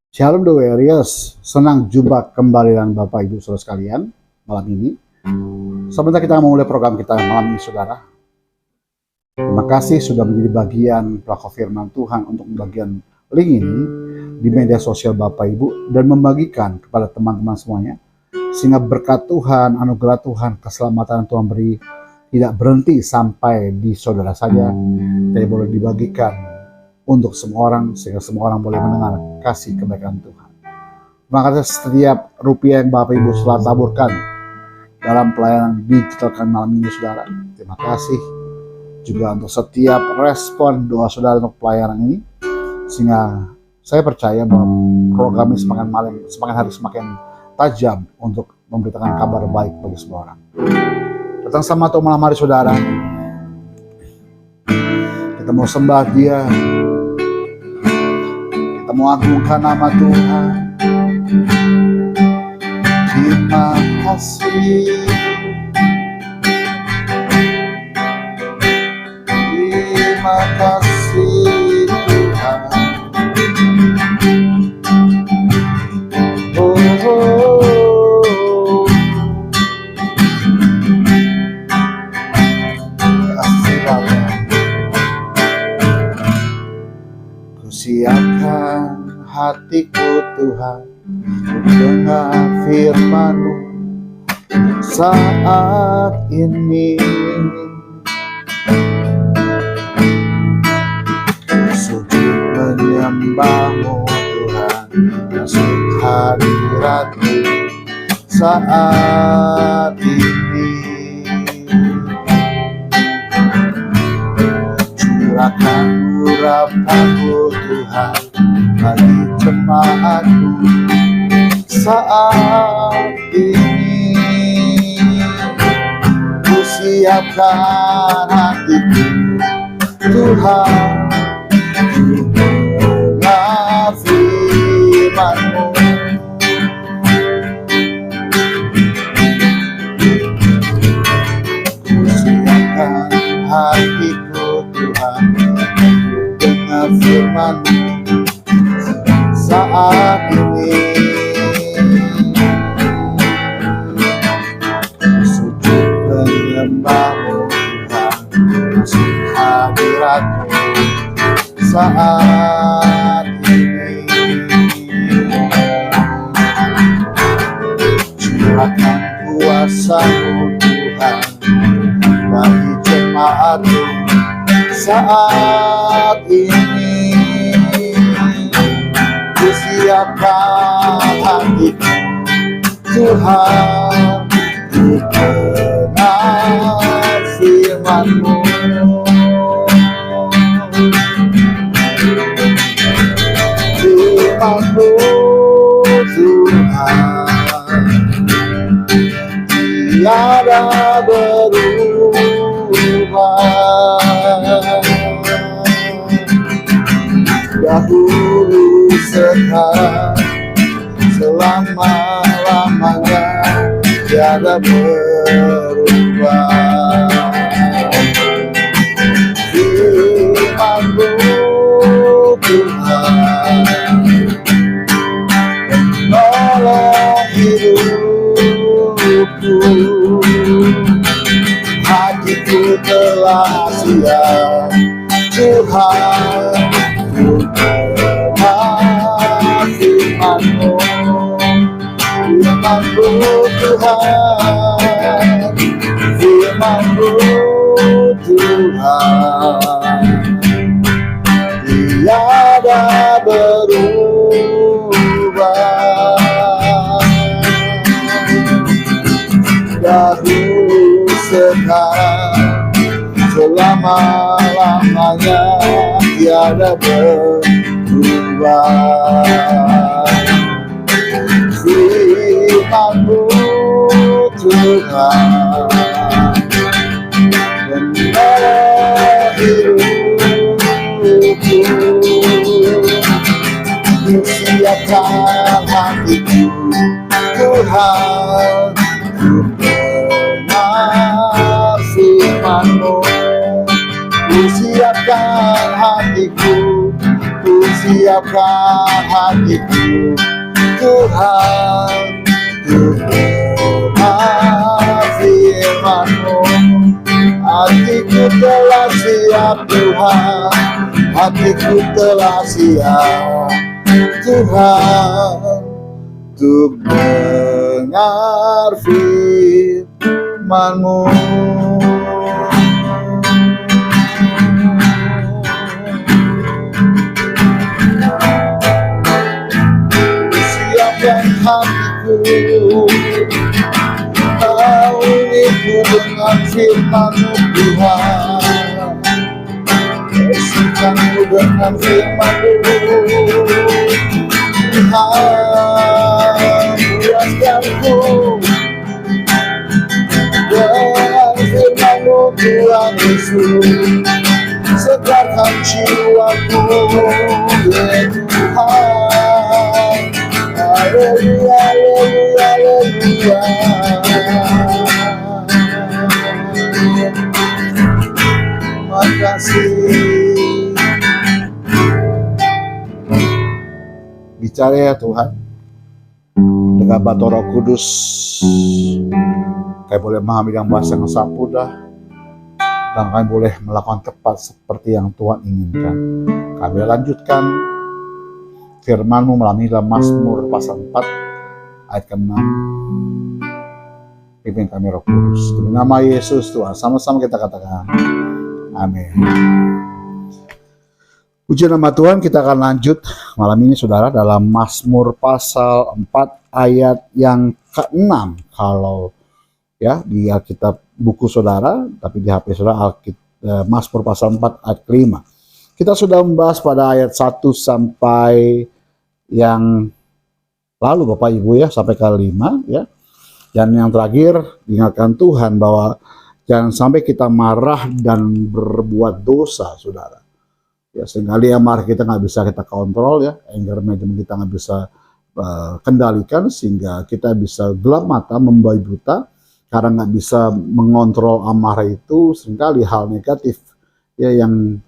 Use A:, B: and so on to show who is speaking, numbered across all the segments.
A: Shalom The Warriors, senang jumpa kembali dengan Bapak Ibu Saudara sekalian malam ini. Sebentar kita memulai program kita malam ini, saudara. Terima kasih sudah menjadi bagian pelaku firman Tuhan untuk membagikan link ini di media sosial Bapak Ibu dan membagikan kepada teman-teman semuanya, sehingga berkat Tuhan, anugerah Tuhan, keselamatan Tuhan beri tidak berhenti sampai di saudara saja, tapi boleh dibagikan untuk semua orang, sehingga semua orang boleh mendengar kasih kebaikan Tuhan. Terima kasih setiap rupiah yang Bapak Ibu telah taburkan dalam pelayanan digital kami malam ini, saudara. Terima kasih juga untuk setiap respon doa saudara untuk pelayanan ini, sehingga saya percaya bahwa program ini semakin hari semakin tajam untuk memberitakan kabar baik bagi semua orang. Datang sama Tuhan malam hari, saudara. Kita mau sembah Dia, kita mau agungkan nama Tuhan. Terima kasih, terima kasih Tuhan. Oh, kasih Bapa. Ku siapkan hatiku Tuhan dengar firman-Mu saat ini. Sujud menyembah-Mu Tuhan, masuk hadirat-Mu saat ini. Curahkan urapan-Mu Tuhan bagi jemaat-Mu saat ini. Ku siapkan hatiku Tuhan, dengar firman-Mu. Ku siapkan hatiku Tuhan, dengar firman-Mu saat ini. Sujud menyembah-Mu Tuhan, masuk hadirat-Mu saat ini. Curahkan kuasa-Mu Tuhan bagi jemaat-Mu saat ini. Ku siapkan hatiku Tuhan, ku dengar firman-Mu. Firman-Mu Tuhan tiada berubah, dahulu sekarang selama-lamanya tiada berubah. Firman-Mu Tuhan menolong hidupku, hatiku telah siap Tuhan. Ku dengar firman-Mu, firman-Mu Tuhan, firman-Mu Tuhan tiada berubah, dahulu sekarang selama-lamanya tiada berubah. Firman-Mu Tuhan menolong hidupku, ku siapkan hatiku Tuhan, ku dengar firman-Mu. Ku siapkan hatiku, ku siapkan siapkan hatiku Tuhan untuk dengar firman-Mu. Hatiku telah siap Tuhan, hatiku telah siap Tuhan untuk dengar firman-Mu. Siapkan hatiku, penuhiku dengan firman-Mu Tuhan. Bersihkanku dengan firman-Mu Tuhan. Puaskanku dengan firman-Mu Tuhan Yesus. Segarkan jiwaku ya Tuhan. Haleluya, haleluya, haleluya. Terima kasih. Bicara ya Tuhan, dengan batu Roh Kudus, kami boleh memahami dengan bahasa yang sampurna, dan kami boleh melakukan tepat seperti yang Tuhan inginkan. Kami lanjutkan firman-Mu melalui dalam Mazmur pasal 4 ayat ke-6. Pimpin kami Roh Kudus. Demi nama Yesus Tuhan, sama-sama kita katakan amin. Puji nama Tuhan, kita akan lanjut malam ini saudara dalam Mazmur pasal 4 ayat yang ke-6. Kalau ya di Alkitab buku saudara, tapi di HP saudara Mazmur pasal 4 ayat ke-5. Kita sudah membahas pada ayat 1 sampai yang lalu Bapak Ibu ya, sampai ke-5 ya. Dan yang terakhir, ingatkan Tuhan bahwa jangan sampai kita marah dan berbuat dosa saudara. Ya, seringkali amarah kita nggak bisa kita kontrol ya, anger management kita nggak bisa kendalikan, sehingga kita bisa gelap mata, membabi buta, karena nggak bisa mengontrol amarah itu. Seringkali hal negatif ya yang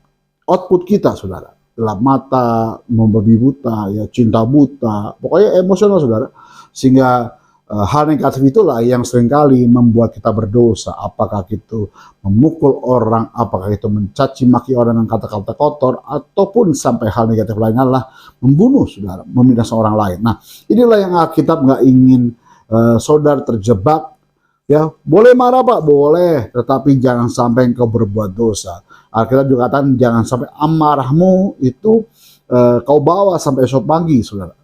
A: output kita saudara, gelap mata, membabi buta, ya cinta buta, pokoknya emosional saudara, sehingga hal negatif itulah yang seringkali membuat kita berdosa. Apakah itu memukul orang, apakah itu mencaci maki orang dengan kata-kata kotor, ataupun sampai hal negatif lainnya adalah membunuh saudara, memindas orang lain. Nah, inilah yang Alkitab nggak ingin saudara terjebak. Ya, boleh marah Pak, boleh, tetapi jangan sampai engkau berbuat dosa. Alkitab juga katakan jangan sampai amarahmu itu kau bawa sampai esok pagi saudara.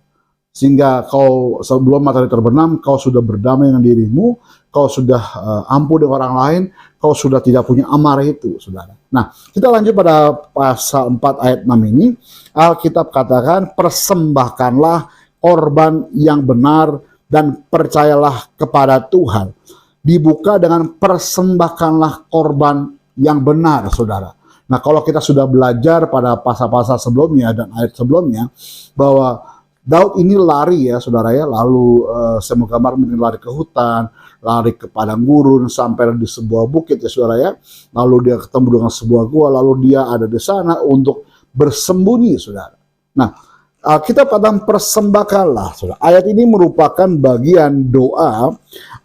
A: Sehingga kau sebelum matahari terbenam, kau sudah berdamai dengan dirimu, kau sudah ampun dengan orang lain, kau sudah tidak punya amarah itu, saudara. Nah, kita lanjut pada pasal 4 ayat 6 ini. Alkitab katakan, persembahkanlah korban yang benar dan percayalah kepada Tuhan. Dibuka dengan persembahkanlah korban yang benar, saudara. Nah, kalau kita sudah belajar pada pasal-pasal sebelumnya dan ayat sebelumnya, bahwa Daud ini lari ya saudara ya, lalu saya mau gambar mungkin lari ke hutan, lari ke padang gurun, sampai di sebuah bukit ya saudara ya, lalu dia ketemu dengan sebuah gua, lalu dia ada di sana untuk bersembunyi saudara. Nah, kita kadang persembahkanlah saudara. Ayat ini merupakan bagian doa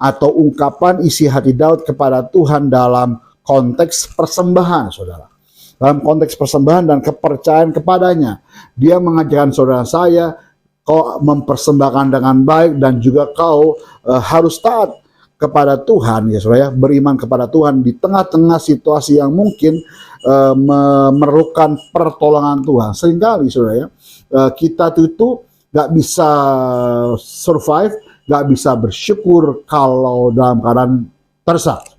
A: atau ungkapan isi hati Daud kepada Tuhan dalam konteks persembahan saudara. Dalam konteks persembahan dan kepercayaan kepadanya, dia mengajarkan saudara saya, kau mempersembahkan dengan baik dan juga kau harus taat kepada Tuhan ya saudara ya, beriman kepada Tuhan di tengah-tengah situasi yang mungkin memerlukan pertolongan Tuhan. Seringkali saudara ya, kita itu nggak bisa survive, nggak bisa bersyukur kalau dalam keadaan terdesak.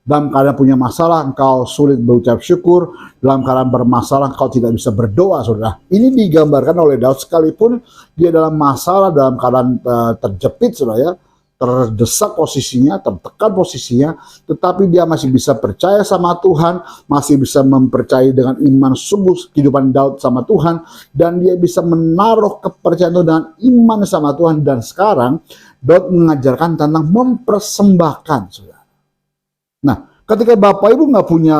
A: Dalam keadaan punya masalah, engkau sulit berucap syukur. Dalam keadaan bermasalah, engkau tidak bisa berdoa, saudara. Ini digambarkan oleh Daud sekalipun dia dalam masalah, dalam keadaan terjepit, saudara ya, terdesak posisinya, tertekan posisinya, tetapi dia masih bisa percaya sama Tuhan, masih bisa mempercayai dengan iman sungguh kehidupan Daud sama Tuhan, dan dia bisa menaruh kepercayaan itu dengan iman sama Tuhan. Dan sekarang Daud mengajarkan tentang mempersembahkan, saudara. Nah, ketika Bapak Ibu nggak punya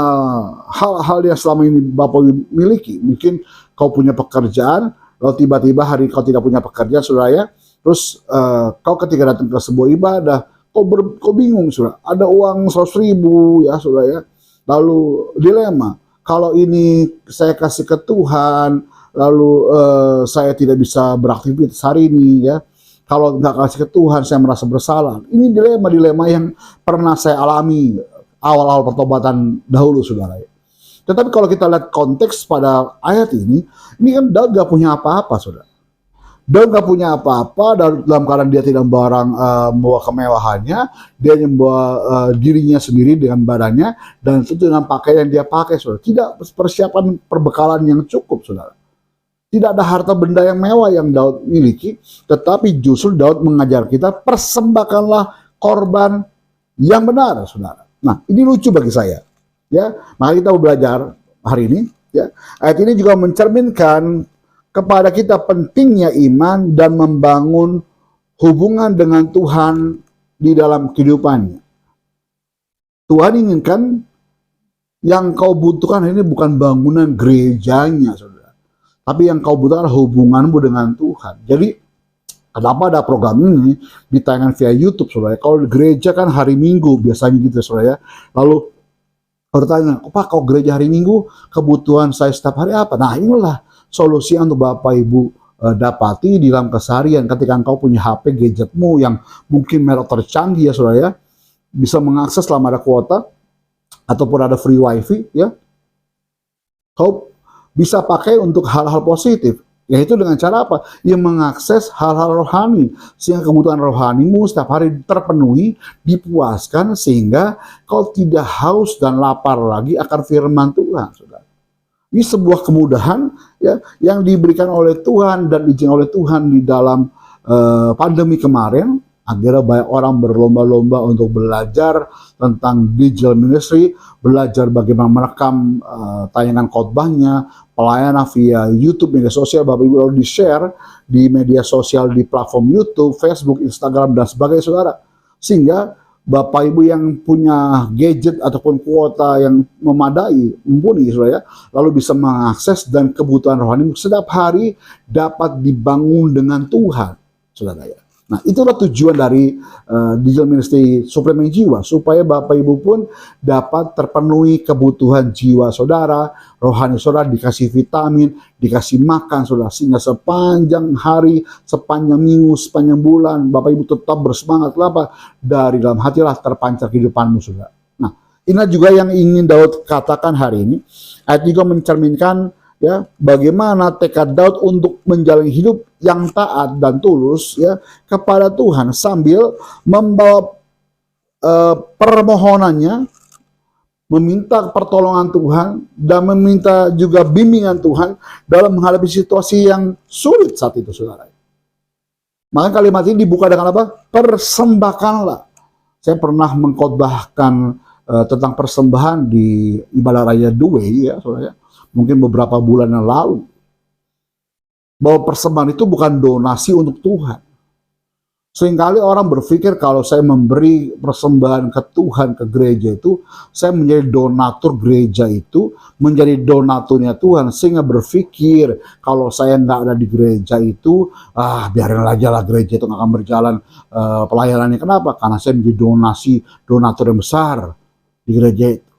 A: hal-hal yang selama ini Bapak Ibu miliki, mungkin kau punya pekerjaan Lalu tiba-tiba hari kau tidak punya pekerjaan, saudara ya. Terus kau ketika datang ke sebuah ibadah, kau bingung, saudara. Ada uang 100.000 ya, saudara ya. Lalu dilema, kalau ini saya kasih ke Tuhan, lalu saya tidak bisa beraktivitas hari ini ya. Kalau nggak kasih ke Tuhan, saya merasa bersalah. Ini dilema-dilema yang pernah saya alami awal-awal pertobatan dahulu, saudara. Tetapi kalau kita lihat konteks pada ayat ini kan Daud gak punya apa-apa, saudara. Daud gak punya apa-apa, dalam keadaan dia tidak membawa kemewahannya, dia membawa dirinya sendiri dengan badannya, dan itu dengan pakaian yang dia pakai, saudara. Tidak persiapan perbekalan yang cukup, saudara. Tidak ada harta benda yang mewah yang Daud miliki, tetapi justru Daud mengajar kita, persembahkanlah korban yang benar, saudara. Nah, ini lucu bagi saya. Ya, maka kita belajar hari ini. Ya, ayat ini juga mencerminkan kepada kita pentingnya iman dan membangun hubungan dengan Tuhan di dalam kehidupannya. Tuhan inginkan yang kau butuhkan ini bukan bangunan gerejanya, saudara, tapi yang kau butuhkan adalah hubunganmu dengan Tuhan. Jadi kenapa ada program ini ditayangkan via YouTube, saudara? Kalau gereja kan hari Minggu biasanya gitu, saudara ya. Lalu bertanya, Pak, kok gereja hari Minggu, kebutuhan saya setiap hari apa? Nah, inilah solusi untuk Bapak Ibu dapati di dalam keseharian ketika engkau punya HP gadgetmu yang mungkin merek tercanggih ya, saudara ya, bisa mengakses selama ada kuota ataupun ada free wifi ya, kau bisa pakai untuk hal-hal positif. Yaitu dengan cara apa? Ya mengakses hal-hal rohani. Sehingga kebutuhan rohanimu setiap hari terpenuhi, dipuaskan, sehingga kau tidak haus dan lapar lagi akan firman Tuhan, saudara. Ini sebuah kemudahan ya, yang diberikan oleh Tuhan dan diizinkan oleh Tuhan di dalam pandemi kemarin. Akhirnya banyak orang berlomba-lomba untuk belajar tentang digital ministry, belajar bagaimana merekam tayangan khotbahnya, pelayanan via YouTube, media sosial, Bapak Ibu lalu di-share di media sosial, di platform YouTube, Facebook, Instagram, dan sebagainya, saudara. Sehingga Bapak Ibu yang punya gadget ataupun kuota yang memadai, mumpuni, saudara ya, lalu bisa mengakses dan kebutuhan rohani setiap hari dapat dibangun dengan Tuhan, saudara ya. Nah, itulah tujuan dari digital ministry suplemen jiwa, supaya Bapak Ibu pun dapat terpenuhi kebutuhan jiwa saudara, rohani saudara, dikasih vitamin, dikasih makan saudara, sehingga sepanjang hari, sepanjang minggu, sepanjang bulan, Bapak Ibu tetap bersemangat. Kenapa? Dari dalam hatilah terpancar kehidupanmu, saudara. Nah, inilah juga yang ingin Daud katakan hari ini. Ayat juga mencerminkan ya bagaimana tekad Daud untuk menjalani hidup yang taat dan tulus ya kepada Tuhan, sambil membawa permohonannya, meminta pertolongan Tuhan dan meminta juga bimbingan Tuhan dalam menghadapi situasi yang sulit saat itu, saudara. Maka kalimat ini dibuka dengan apa? Persembahkanlah. Saya pernah mengkhotbahkan tentang persembahan di ibadah raya Due ya, saudara ya, mungkin beberapa bulan yang lalu, bahwa persembahan itu bukan donasi untuk Tuhan. Seringkali orang berpikir kalau saya memberi persembahan ke Tuhan, ke gereja itu, saya menjadi donatur gereja itu, menjadi donaturnya Tuhan, sehingga berpikir kalau saya nggak ada di gereja itu, biarin aja lah gereja itu nggak akan berjalan pelayanannya. Kenapa? Karena saya menjadi donatur yang besar di gereja itu.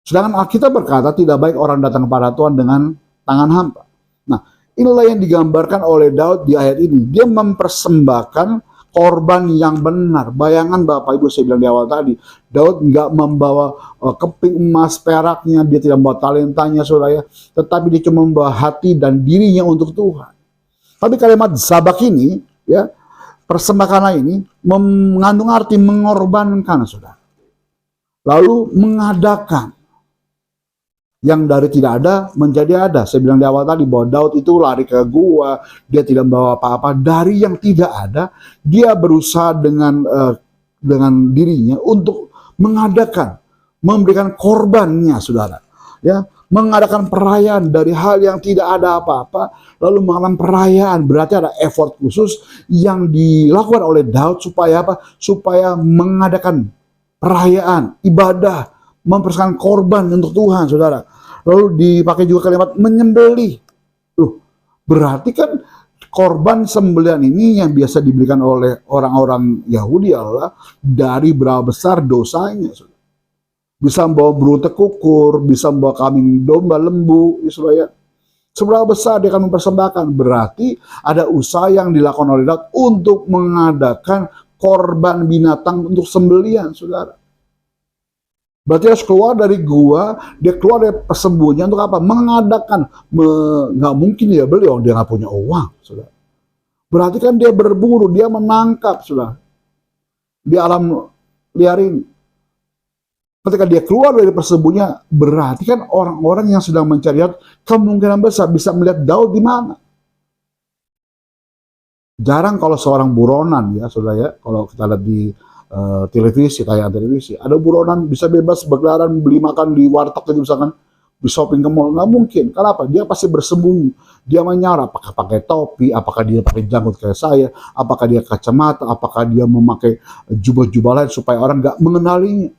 A: Sedangkan Alkitab berkata tidak baik orang datang kepada Tuhan dengan tangan hampa. Nah, inilah yang digambarkan oleh Daud di ayat ini. Dia mempersembahkan korban yang benar. Bayangan Bapak Ibu, saya bilang di awal tadi, Daud nggak membawa keping emas peraknya, dia tidak membawa talentanya, saudara ya, tetapi dia cuma membawa hati dan dirinya untuk Tuhan. Tapi kalimat zabak ini, ya, persembahkanlah ini mengandung arti mengorbankan, saudara. Lalu mengadakan. Yang dari tidak ada menjadi ada. Saya bilang di awal tadi bahwa Daud itu lari ke gua, dia tidak membawa apa-apa. Dari yang tidak ada, dia berusaha dengan dirinya untuk mengadakan, memberikan korbannya, saudara. Ya, mengadakan perayaan dari hal yang tidak ada apa-apa, lalu mengadakan perayaan, berarti ada effort khusus yang dilakukan oleh Daud supaya apa? Supaya mengadakan perayaan, ibadah, mempersembahkan korban untuk Tuhan, saudara. Lalu dipakai juga kalimat menyembelih. Berarti kan korban sembelihan ini yang biasa diberikan oleh orang-orang Yahudi adalah dari berapa besar dosanya. Bisa membawa berunta kukur, bisa membawa kambing domba lembu, ya. Seberapa besar dia akan mempersembahkan. Berarti ada usaha yang dilakukan oleh Daud untuk mengadakan korban binatang untuk sembelihan, saudara. Berarti harus keluar dari gua, dia keluar dari persembunyian untuk apa? Mengadakan. Nggak mungkin dia beli, dia nggak punya uang, saudara. Berarti kan dia berburu, dia menangkap, saudara. Di alam liar ini. Ketika dia keluar dari persembunyian, berarti kan orang-orang yang sedang mencari Daud kemungkinan besar bisa melihat Daud di mana. Jarang kalau seorang buronan, ya saudara ya, kalau kita lihat di televisi, tayangan televisi, ada buronan bisa bebas berkeliaran beli makan di warteg gitu misalkan, di shopping ke mall, nggak mungkin. Kenapa? Dia pasti bersembunyi. Dia menyara, apakah pakai topi, apakah dia pakai janggut kayak saya, apakah dia kacamata, apakah dia memakai jubah-jubah lain supaya orang nggak mengenalinya.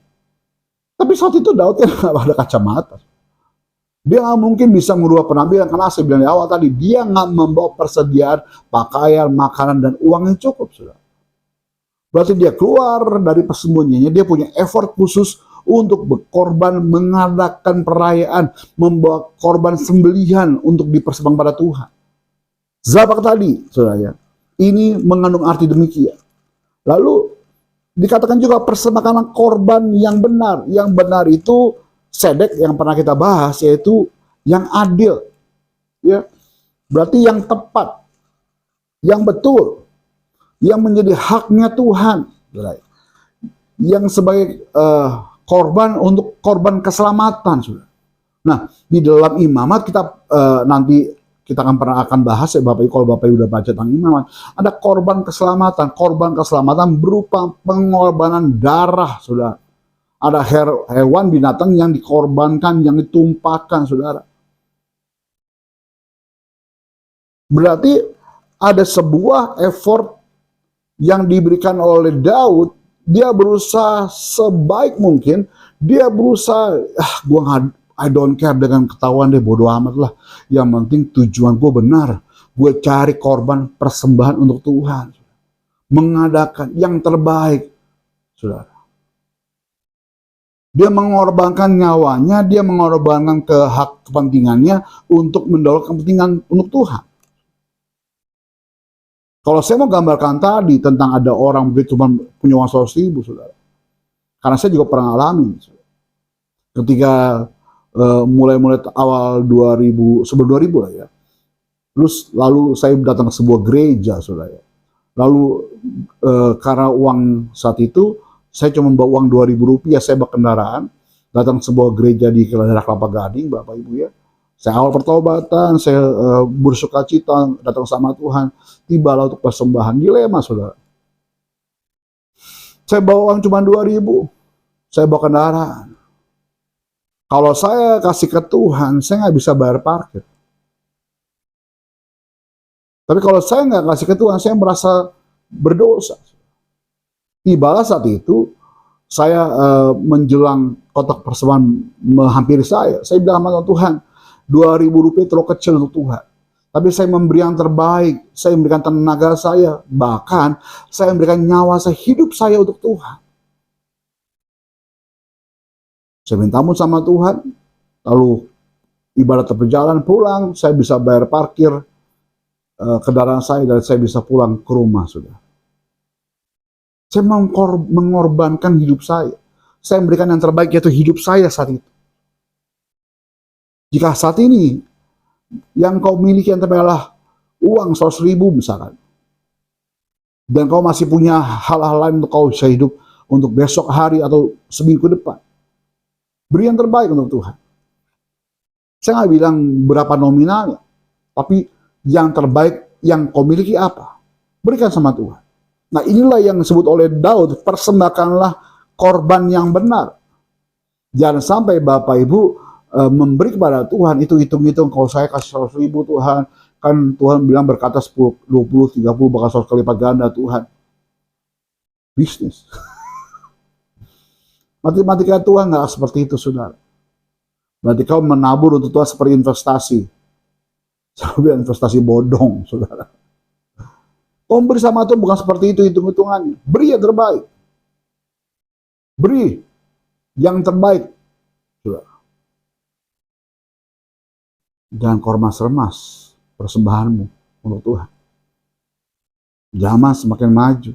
A: Tapi saat itu Daud kan nggak ada kacamata. Dia nggak mungkin bisa merubah penampilan karena saya bilang di awal tadi, dia nggak membawa persediaan pakaian, makanan, dan uang yang cukup, saudara. Berarti dia keluar dari persembunyiannya, dia punya effort khusus untuk berkorban, mengadakan perayaan, membawa korban sembelihan untuk dipersembahkan pada Tuhan. Zabak tadi, saudara ya, ini mengandung arti demikian. Lalu dikatakan juga persembahkan korban yang benar. Yang benar itu sedek yang pernah kita bahas, yaitu yang adil. Ya, berarti yang tepat, yang betul, yang menjadi haknya Tuhan. Yang sebagai korban untuk korban keselamatan. Nah, di dalam imamat kita nanti kita akan bahas ya Bapak Ibu, kalau Bapak Ibu udah baca tentang imamat, ada korban keselamatan. Korban keselamatan berupa pengorbanan darah, saudara. Ada hewan binatang yang dikorbankan, yang ditumpahkan, saudara. Berarti ada sebuah effort yang diberikan oleh Daud. Dia berusaha sebaik mungkin, dia berusaha, I don't care dengan ketahuan deh, bodo amat lah. Yang penting tujuan gue benar. Gue cari korban persembahan untuk Tuhan. Mengadakan yang terbaik, saudara. Dia mengorbankan nyawanya, dia mengorbankan hak kepentingannya untuk mendorong kepentingan untuk Tuhan. Kalau saya mau gambarkan tadi tentang ada orang begitu cuma punya uang 100.000, saudara. Karena saya juga pernah alami. Saudara. Ketika mulai awal 2000, sebelum 2000 lah ya. Terus lalu saya datang ke sebuah gereja, saudara. Lalu karena uang saat itu saya cuma bawa uang 2.000 rupiah, saya bawa kendaraan, datang ke sebuah gereja di daerah Kelapa Gading, Bapak Ibu ya. Saya awal pertobatan, saya bersukacita datang sama Tuhan, tibalah untuk persembahan. Dilema, saudara. Saya bawa uang cuma 2.000, saya bawa kendaraan. Kalau saya kasih ke Tuhan, saya nggak bisa bayar parkir. Tapi kalau saya nggak kasih ke Tuhan, saya merasa berdosa. Tibalah saat itu, saya menjelang kotak persembahan menghampiri saya. Saya bilang sama Tuhan, 2.000 rupiah terlalu kecil untuk Tuhan. Tapi saya memberi yang terbaik, saya memberikan tenaga saya, bahkan saya memberikan nyawa saya, hidup saya untuk Tuhan. Saya minta ampun sama Tuhan, lalu ibadah berjalan pulang, saya bisa bayar parkir kendaraan saya dan saya bisa pulang ke rumah, sudah. Saya mengorbankan hidup saya. Saya memberikan yang terbaik, yaitu hidup saya saat itu. Jika saat ini yang kau miliki yang terbaik adalah uang 100.000 misalkan, dan kau masih punya hal-hal lain untuk kau bisa hidup untuk besok hari atau seminggu depan, beri yang terbaik untuk Tuhan. Saya nggak bilang berapa nominalnya, tapi yang terbaik yang kau miliki apa, berikan sama Tuhan. Nah, inilah yang disebut oleh Daud, persembahkanlah korban yang benar. Jangan sampai Bapak Ibu memberi kepada Tuhan itu hitung-hitung, kalau saya kasih 100.000 Tuhan, kan Tuhan bilang berkata 10, 20, 30 bakal 100 kali lipat ganda Tuhan. Bisnis. Matematika Tuhan nggak seperti itu, saudara. Berarti kau menabur untuk Tuhan seperti investasi. Saya bilang investasi bodong, saudara. Memberi sama Tuhan bukan seperti itu hitung-hitungannya. Beri yang terbaik. Beri yang terbaik. Saudara. Jangan kau remas-remas persembahanmu untuk Tuhan. Zaman semakin maju.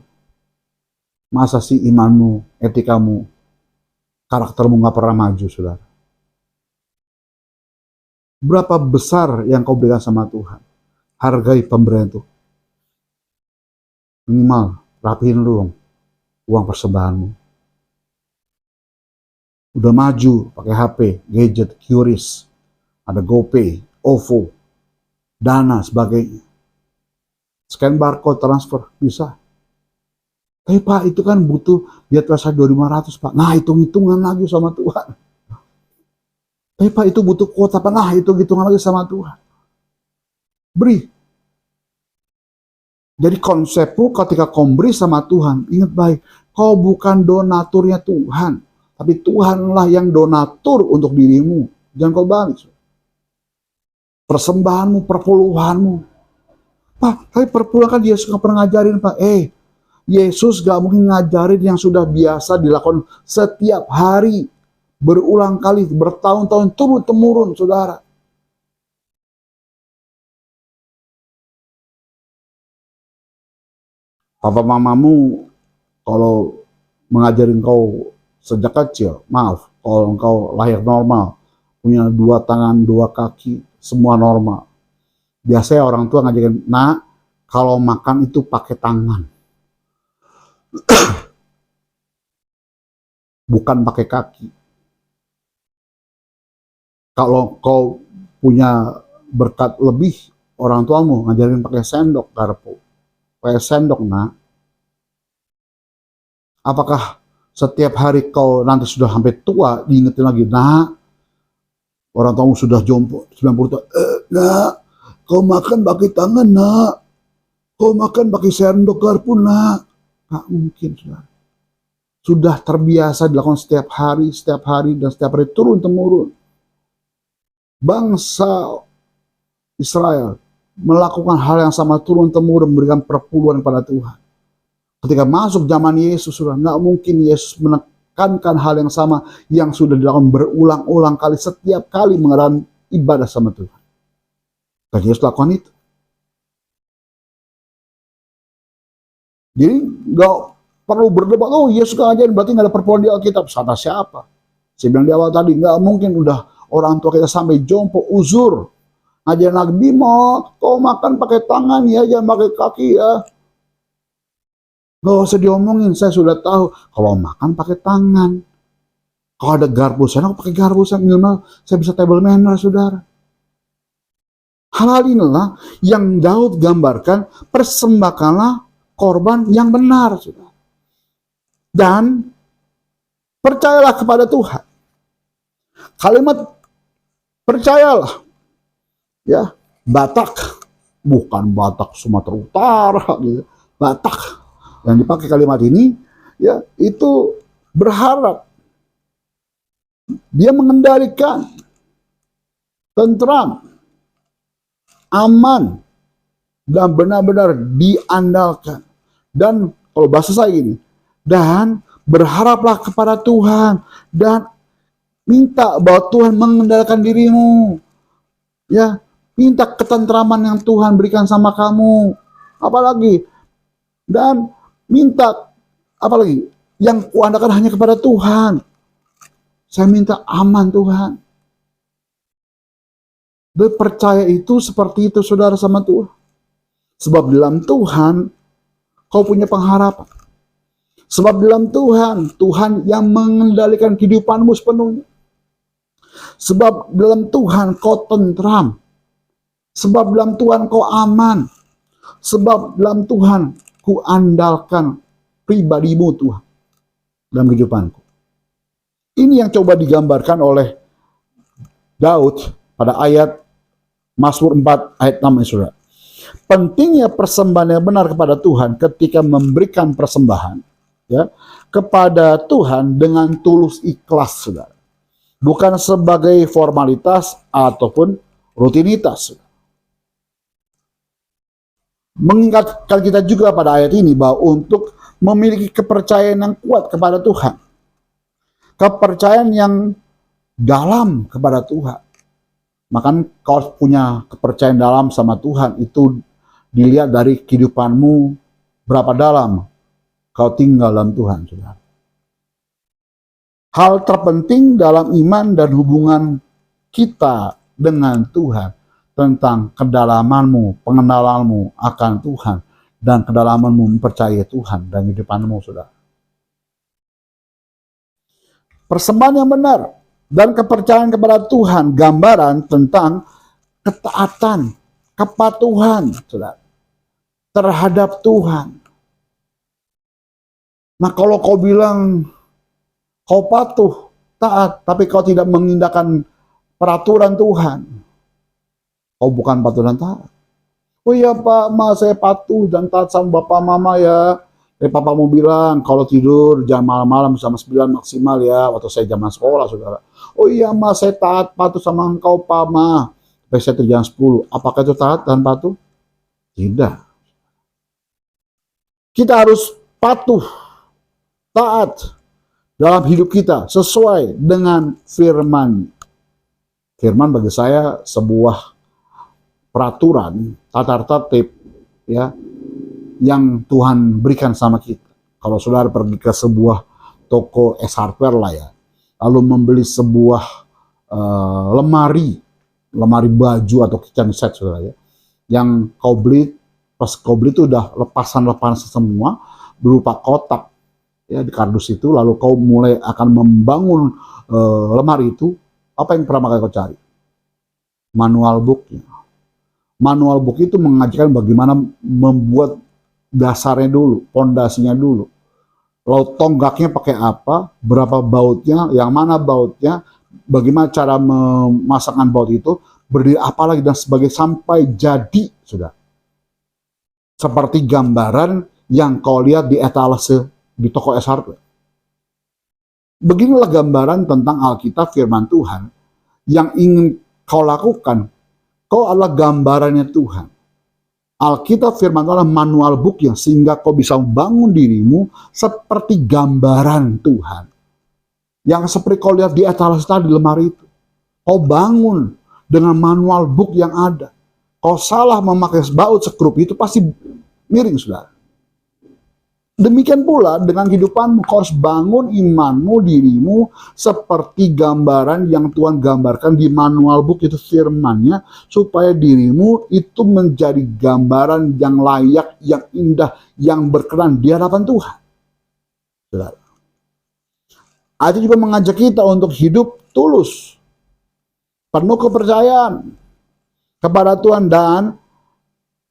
A: Masa sih imanmu, etikamu, karaktermu gak pernah maju, saudara? Berapa besar yang kau berikan sama Tuhan? Hargai pemberian itu. Minimal, rapihin dulu uang persembahanmu. Udah maju, pakai HP, gadget, QRIS, ada GoPay, OVO, Dana, sebagainya. Scan barcode, transfer, bisa. Tapi Pak, itu kan butuh di atas 2.500 Pak. Nah, hitung-hitungan lagi sama Tuhan. Tapi Pak, itu butuh kuota Pak. Nah, hitung-hitungan lagi sama Tuhan. Beri. Jadi konsepmu ketika kau beri sama Tuhan, ingat baik, kau bukan donaturnya Tuhan, tapi Tuhanlah yang donatur untuk dirimu. Jangan kau balik. Persembahanmu, perpuluhanmu. Pak, tapi perpuluhan kan Yesus gak pernah ngajarin Pak. Yesus gak mungkin ngajarin yang sudah biasa dilakukan setiap hari, berulang kali, bertahun-tahun, turun-temurun, saudara. Papa mamamu kalau mengajarin kau sejak kecil, maaf, kalau engkau lahir normal, punya 2 tangan, 2 kaki, semua normal. Biasanya orang tua ngajarin, nak, kalau makan itu pakai tangan. Bukan pakai kaki. Kalau kau punya berkat lebih, orang tuamu ngajarin pakai sendok, garpu. Pakai sendok, nak. Apakah setiap hari kau nanti sudah sampai tua, diingetin lagi, nak, orang tuamu sudah jompo, 90 tahun, nak, kau makan pakai tangan, nak. Kau makan pakai sendok, garpu, nak. Nggak mungkin, saudara. Sudah terbiasa dilakukan setiap hari, dan setiap hari turun-temurun. Bangsa Israel melakukan hal yang sama turun-temurun, memberikan perpuluhan pada Tuhan. Ketika masuk zaman Yesus, sudah nggak mungkin Yesus menekankan hal yang sama yang sudah dilakukan berulang-ulang kali, setiap kali mengadakan ibadah sama Tuhan. Dan Yesus lakukan itu. Jadi nggak perlu berdebat, oh Yesus ngajarin berarti nggak ada perpuluhan di Alkitab. Kata siapa? Saya bilang di awal tadi, nggak mungkin udah orang tua kita sampai jompo, uzur. Ngajarin lagi, Bimo, kau makan pakai tangan ya, jangan pakai kaki ya. Gak usah diomongin, saya sudah tahu. Kalau makan pakai tangan. Kalau ada garpu saya pakai garpu saya, minimal saya bisa table manner, saudara. Hal-hal inilah yang Daud gambarkan, persembahkanlah korban yang benar, saudara. Dan percayalah kepada Tuhan. Kalimat percayalah, ya, Batak, bukan Batak Sumatera Utara, gitu. Batak yang dipakai kalimat ini, ya, itu berharap dia mengendalikan, tentram, aman, dan benar-benar diandalkan. Dan kalau bahasa saya gini, dan berharaplah kepada Tuhan, dan minta bahwa Tuhan mengendalikan dirimu, ya, minta ketentraman yang Tuhan berikan sama kamu, apalagi, dan minta apalagi yang kuandalkan hanya kepada Tuhan. Saya minta aman, Tuhan. Dan percaya itu seperti itu, saudara, sama Tuhan. Sebab dalam Tuhan kau punya pengharapan. Sebab dalam Tuhan, Tuhan yang mengendalikan kehidupanmu sepenuhnya. Sebab dalam Tuhan kau tentram. Sebab dalam Tuhan kau aman. Sebab dalam Tuhan ku andalkan pribadimu, Tuhan, dalam kehidupanku. Ini yang coba digambarkan oleh Daud pada ayat Mazmur 4 ayat 6, saudara. Pentingnya persembahan yang benar kepada Tuhan ketika memberikan persembahan, ya, kepada Tuhan dengan tulus ikhlas, saudara. Bukan sebagai formalitas ataupun rutinitas, saudara. mengingatkan kita juga pada ayat ini bahwa untuk memiliki kepercayaan yang kuat kepada Tuhan, kepercayaan yang dalam kepada Tuhan, maka kau harus punya kepercayaan dalam sama Tuhan. Itu dilihat dari kehidupanmu, berapa dalam kau tinggal dalam Tuhan, saudara. Hal terpenting dalam iman dan hubungan kita dengan Tuhan tentang kedalamanmu, pengenalanmu akan Tuhan, dan kedalamanmu mempercayai Tuhan dan kehidupanmu, saudara. Persembahan yang benar dan kepercayaan kepada Tuhan, gambaran tentang ketaatan, kepatuhan, saudara, terhadap Tuhan. Nah, kalau kau bilang kau patuh, taat, tapi kau tidak mengindahkan peraturan Tuhan, kau bukan patuh dan taat. Oh iya Pak, saya patuh dan taat sama Bapak Mama ya. Papa mau bilang kalau tidur jam malam-malam sama 9 maksimal ya, waktu saya zaman sekolah, saudara. Oh iya saya taat patuh sama engkau Pak Ma. Sampai saya tidur jam 10. Apakah itu taat dan patuh? Tidak. Kita harus patuh, taat dalam hidup kita sesuai dengan firman. Firman bagi saya sebuah peraturan, tata tertib ya, yang Tuhan berikan sama kita. Kalau saudara pergi ke sebuah toko hardware lah ya, lalu membeli sebuah lemari baju atau kitchen set, saudara ya, yang kau beli, pas kau beli itu udah lepasan semua berupa kotak ya di kardus itu, lalu kau mulai akan membangun lemari itu. Apa yang pertama kali kau cari? Manual booknya. Manual book itu mengajarkan bagaimana membuat dasarnya dulu, pondasinya dulu. Lalu tonggaknya pakai apa, berapa bautnya, yang mana bautnya, bagaimana cara memasangkan baut itu, berdiri apa lagi dan sebagainya sampai jadi, sudah. Seperti gambaran yang kau lihat di etalase di toko hardware. Beginilah gambaran tentang Alkitab, firman Tuhan, yang ingin kau lakukan. Kau adalah gambarannya Tuhan. Alkitab firman Tuhan adalah manual booknya, sehingga kau bisa membangun dirimu seperti gambaran Tuhan. Yang seperti kau lihat di etalase tadi, lemari itu. Kau bangun dengan manual book yang ada. Kau salah memakai baut sekrup itu pasti miring, saudara. Demikian pula dengan kehidupanmu, kau harus bangun imanmu, dirimu seperti gambaran yang Tuhan gambarkan di manual book itu, firman-Nya, supaya dirimu itu menjadi gambaran yang layak, yang indah, yang berkenan di hadapan Tuhan. Saudara. Ayat juga mengajak kita untuk hidup tulus, penuh kepercayaan kepada Tuhan dan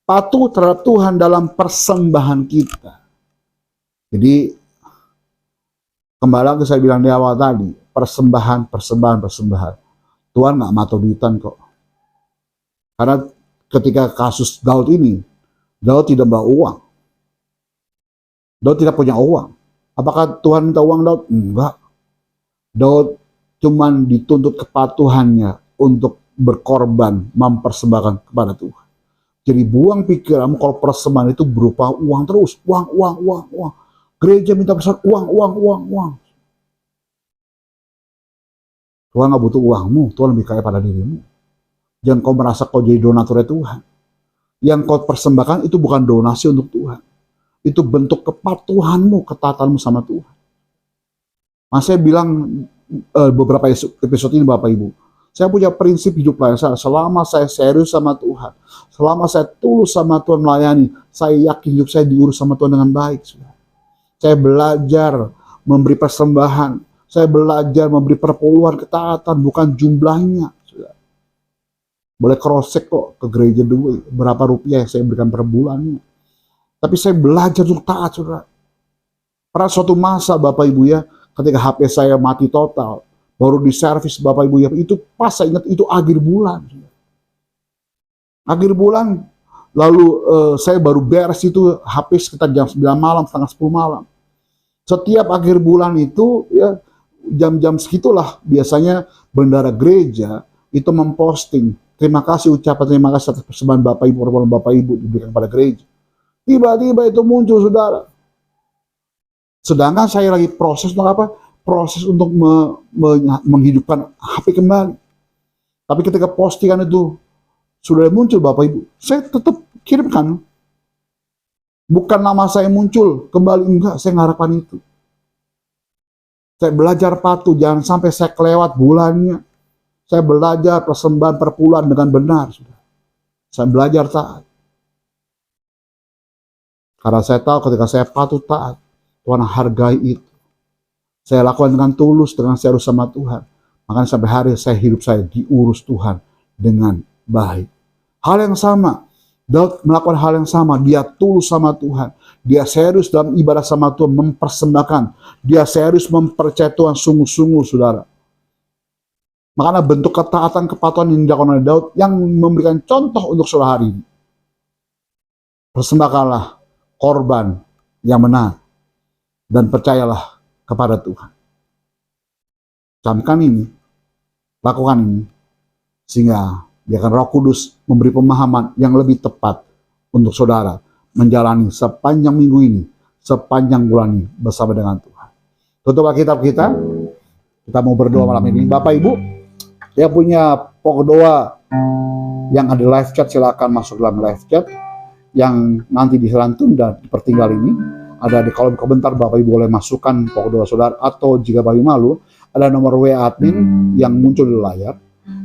A: patuh terhadap Tuhan dalam persembahan kita. Jadi kembali lagi saya bilang di awal tadi, persembahan. Tuhan nggak maturitan kok. Karena ketika kasus Daud ini, Daud tidak bawa uang. Daud tidak punya uang. Apakah Tuhan minta uang Daud? Enggak. Daud cuman dituntut kepatuhannya untuk berkorban, mempersembahkan kepada Tuhan. Jadi buang pikiranmu kalau persembahan itu berupa uang terus, uang. Gereja minta pesan uang. Tuhan nggak butuh uangmu, Tuhan lebih kaya pada dirimu. Jangan kau merasa kau jadi donaturnya Tuhan. Yang kau persembahkan itu bukan donasi untuk Tuhan. Itu bentuk kepatuhanmu, ketaatanmu sama Tuhan. Mas saya bilang beberapa episode ini Bapak Ibu, saya punya prinsip hidup lain saya. Selama saya serius sama Tuhan, selama saya tulus sama Tuhan melayani, saya yakin hidup saya diurus sama Tuhan dengan baik. Saudara. Saya belajar memberi persembahan. Saya belajar memberi perpuluhan ketaatan, bukan jumlahnya. Saudara. Boleh cross-check kok ke gereja dulu, berapa rupiah yang saya berikan per bulannya. Tapi saya belajar untuk taat, saudara. Pada suatu masa, Bapak Ibu ya, ketika HP saya mati total, baru diservis Bapak Ibu ya, itu pas saya ingat itu akhir bulan. Akhir bulan, lalu saya baru beres itu HP sekitar jam 9 malam, setengah 10 malam. Setiap akhir bulan itu ya jam-jam segitulah biasanya bendara gereja itu memposting ucapan terima kasih atas persembahan Bapak Ibu, persembahan Bapak Ibu diberikan kepada gereja. Tiba-tiba itu muncul, saudara. Sedangkan saya lagi proses untuk apa? Proses untuk menghidupkan HP kembali. Tapi ketika postingan itu sudah muncul, Bapak Ibu, saya tetap kirimkan. Bukan nama saya muncul kembali, enggak, saya mengharapkan itu. Saya belajar patuh, jangan sampai saya kelewat bulannya. Saya belajar persembahan per bulan dengan benar. Saya belajar taat. Karena saya tahu ketika saya patuh taat, Tuhan hargai itu. Saya lakukan dengan tulus, dengan serius sama Tuhan. Makanya sampai hari hidup saya diurus Tuhan dengan baik. Hal yang sama, Daud melakukan hal yang sama. Dia tulus sama Tuhan. Dia serius dalam ibadah sama Tuhan, mempersembahkan. Dia serius mempercayai Tuhan sungguh-sungguh, saudara. Makanya bentuk ketaatan, kepatuhan yang dilakukan oleh Daud yang memberikan contoh untuk saudara hari ini. Persembahkanlah korban yang benar dan percayalah kepada Tuhan. Camkan ini, lakukan ini, sehingga biarkan Roh Kudus memberi pemahaman yang lebih tepat untuk saudara menjalani sepanjang minggu ini, sepanjang bulan ini bersama dengan Tuhan. Tutup Alkitab kita mau berdoa malam ini. Bapak Ibu yang punya pokok doa yang ada live chat, silakan masuk dalam live chat yang nanti diselantun dan dipertinggal ini. Ada di kolom komentar, Bapak Ibu boleh masukkan pokok doa saudara, atau jika Bapak Ibu malu, ada nomor WA admin yang muncul di layar,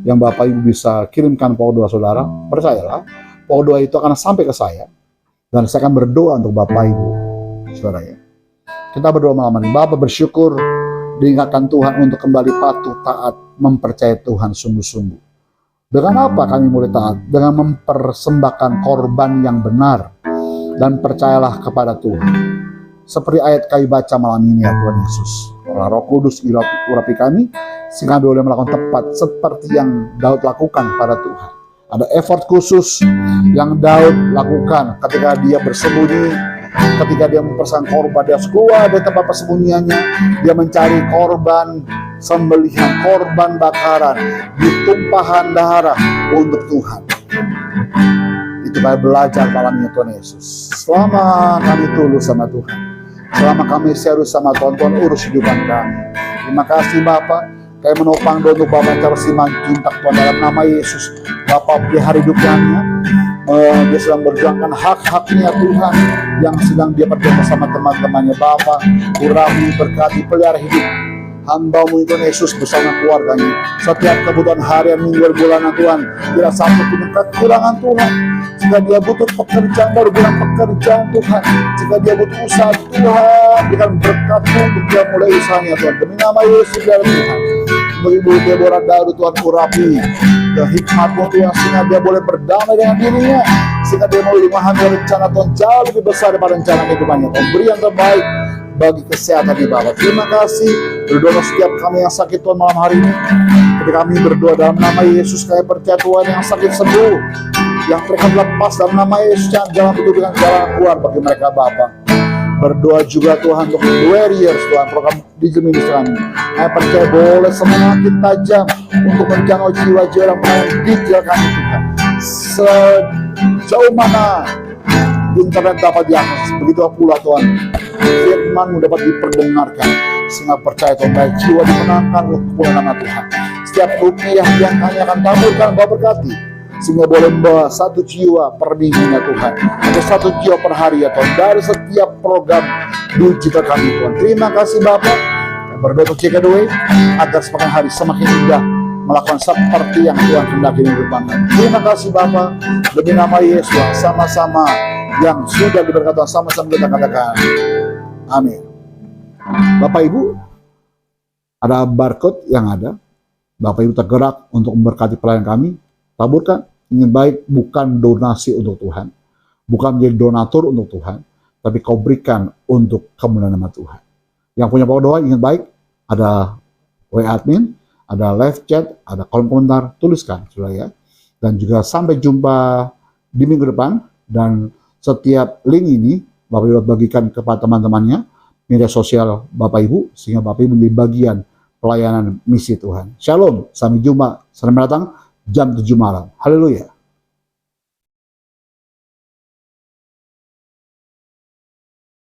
A: yang Bapak Ibu bisa kirimkan pokok doa saudara. Percayalah, pokok doa itu akan sampai ke saya, dan saya akan berdoa untuk Bapak Ibu, saudara ya. Kita berdoa malam ini. Bapak bersyukur diingatkan Tuhan untuk kembali patuh, taat, mempercayai Tuhan sungguh-sungguh. Dengan apa kami mulai taat? Dengan mempersembahkan korban yang benar, dan percayalah kepada Tuhan. Seperti ayat kami baca malam ini ya Tuhan Yesus. Roh Kudus urapi kami, sehingga kami boleh melakukan tepat seperti yang Daud lakukan pada Tuhan. Ada effort khusus yang Daud lakukan ketika dia bersembunyi, ketika dia mempersembahkan korban, dia keluar dari tempat persembunyiannya, dia mencari korban sembelihan, korban bakaran, ditumpahan darah untuk Tuhan. Itu kami belajar malam ini Tuhan Yesus. Selama kami tulus sama Tuhan, selama kami serius sama Tuhan, Tuhan urus hidupan kami. Terima kasih Bapak, kami menopang doa untuk Bapak Charles Simanjuntak Tuhan, dalam nama Yesus. Bapak pelihara hidupnya, dia sedang berjuangkan hak-haknya Tuhan, yang sedang dia berjuang bersama teman-temannya. Bapak urapi, berkati, pelihara hidup hamba-Mu Tuhan Yesus bersama keluarganya. Setiap kebutuhan harian, mingguan, bulanan Tuhan, tidak satu pun kekurangan Tuhan. Jika dia butuh pekerjaan, baru bilang pekerjaan Tuhan. Jika dia butuh usaha, Tuhan berikan berkat untuk dia mulai usahanya Tuhan. Demi nama Yesus ya Tuhan. Ibu Deborah Daud Tuhan urapi hikmat-Mu Tuhan, sehingga dia boleh berdamai dengan dirinya, sehingga dia boleh memahami rencana Tuhan jauh lebih besar daripada rencana kehidupannya. Tuhan beri yang terbaik bagi kesehatan di Bapak. Terima kasih. Berdoa setiap kami yang sakit Tuhan malam hari ini. Ketika kami berdoa dalam nama Yesus, kami percaya Tuhan yang sakit sembuh, yang mereka lepas dalam nama Yesus, jalan itu dengan jalan keluar bagi mereka Bapak. Berdoa juga Tuhan untuk warriors Tuhan, program digital ministry kami. Kami percaya boleh semakin tajam untuk menjangkau jiwa-jiwa yang digital kami Tuhan. Sejauh mana internet dapat diakses, begitu pula Tuhan firman-Mu dapat diperdengarkan, sehingga percaya Tuhan baik jiwa dimenangkan untuk kemuliaan nama Tuhan. Setiap rupiah yang kami akan taburkan Bapak berkati, sehingga boleh membawa 1 jiwa per minggunya Tuhan, atau 1 jiwa per hari ya Tuhan, dari setiap program digital kami Tuhan. Terima kasih Bapak. Berdoa untuk JKDW agar semakin hari semakin indah melakukan seperti yang Tuhan hendaki di depan kami. Terima kasih Bapak, demi nama Yesus sama-sama yang sudah diberkati, sama-sama kita katakan amin. Bapak Ibu, ada barcode yang ada. Bapak Ibu tergerak untuk memberkati pelayan kami, taburkan. Ingin baik bukan donasi untuk Tuhan, bukan menjadi donatur untuk Tuhan, tapi kau berikan untuk kemuliaan nama Tuhan. Yang punya pokok doa ingin baik, ada WA admin, ada live chat, ada kolom komentar, tuliskan sudah ya. Dan juga sampai jumpa di minggu depan, dan setiap link ini Bapak Ibu bagikan kepada teman-temannya, media sosial Bapak Ibu, sehingga Bapak Ibu menjadi bagian pelayanan misi Tuhan. Shalom, sampai jumpa, selamat datang jam 7 malam. Haleluya.